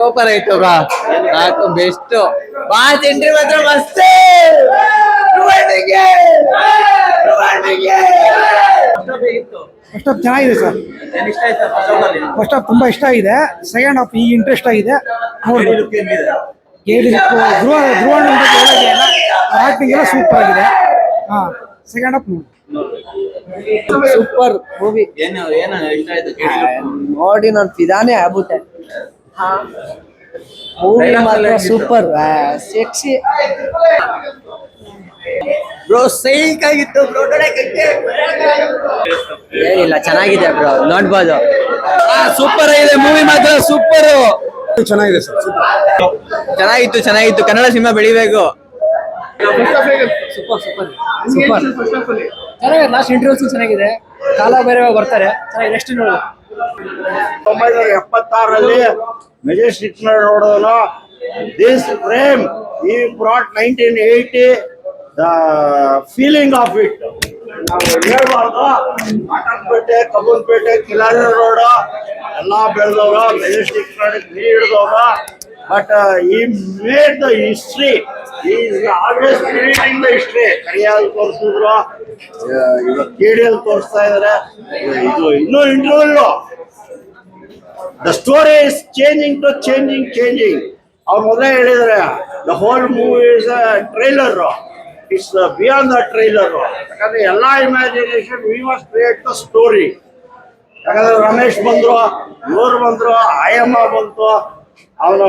Super ಆಯ್ತು ಬ್ರಾ. ನಾಲ್ಕು best Baat entry ಮಾತ್ರ ಮಸ್ತ್. ಫಸ್ಟ್ ಹಾಫ್ ಚೆನ್ನಾಗಿದೆ ಸರ್. ಫಸ್ಟ್ ಹಾಫ್ ತುಂಬಾ ಇಷ್ಟ ಆಗಿದೆ. ಸೆಕೆಂಡ್ ಹಾಫ್ ಈಗ ಇಂಟ್ರೆಸ್ಟ್ ಆಗಿದೆ. ಧ್ರುವ ಆಕ್ಟಿಂಗ್ ಎಲ್ಲ ಸೂಪರ್ ಆಗಿದೆ. Second half super movie. ನೋಡಿ ನಾನು ಫಿದಾನೇ ಆಗ್ಬಿಟ್ಟೆ. ಮೂವಿ ಮಾತ್ರ ಸೂಪರ್ ಸೆಕ್ಸಿ ಬ್ರೋ. ಸೈಕ್ ಆಗಿತ್ತು ಬ್ರೋ. ಏನಿಲ್ಲ, ಚೆನ್ನಾಗಿದೆ ಬ್ರೋ, ನೋಡ್ಬೋದು. ಸೂಪರ್ ಆಗಿದೆ ಮೂವಿ ಮಾತ್ರ. ಸೂಪರ್ ಚೆನ್ನಾಗಿದೆ ಸರ್. ಚೆನ್ನಾಗಿತ್ತು. ಕನ್ನಡ ಸಿನಿಮಾ ಬೆಳಿಬೇಕು. ಸೂಪರ್ ಚೆನ್ನಾಗಿದೆ. ಲಾಸ್ಟ್ ಇಂಟರ್ವ್ಯೂಸ್ ಚೆನ್ನಾಗಿದೆ. ಕಾಲ ಬೇರೆ ಬರ್ತಾರೆ. ಚೆನ್ನಾಗಿದೆ. ನೆಕ್ಸ್ಟ್ ನೋಡು. 1976ರಲ್ಲಿ ಮೆಜೆಸ್ಟಿಕ್ ನೋಡೋನು ದಿಸ್ ಫ್ರೇಮ್ ಈ brought 1980 the feeling of it. ನಾವು ಹೇಳ್ಬಾರ್ದು. ಕಾಟನ್ಪೇಟೆ, ಕಬ್ಬನ್ಪೇಟೆ, ಕಿಲಾರಿ ರೋಡ್ ಎಲ್ಲ ಬೆಳೆದವ್ರು, ಮೆಜೆಸ್ಟಿಕ್ ನೀರು ಹಿಡಿದವ್ರು. But he made the history. Is always creating the history. ಕರಿಯಲ್ಲಿ ತೋರಿಸಿದ್ರು, ಇವಾಗ ಕೇಡಿಯಲ್ಲಿ ತೋರಿಸ್ತಾ ಇದಾರೆ. ಇದು ಇನ್ನೂ interview. The story is changing. ಅವ್ರು ಮೊದಲೇ ಹೇಳಿದ್ರೆ the whole movie is a trailer. It's beyond the trailer. ಯಾಕಂದ್ರೆ ಎಲ್ಲ imagination we must create the story. ಯಾಕಂದ್ರೆ ರಮೇಶ್ ಬಂದ್ರು, ಇವರು ಬಂದ್ರು, ಆಯಮ್ಮ ಬಂತು, ಅವನು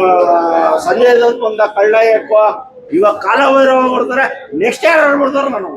ಸಂಜಯ್ ದತ್ ಬಂದ, ಕಳ್ಳಯ್ಯಪ್ಪ, ಇವಾಗ ಕಾಲಭೈರವ ಬರ್ತಾರೆ. ನೆಕ್ಸ್ಟ್ ಯಾರು ಬರ್ತಾರೆ ನನಗೆ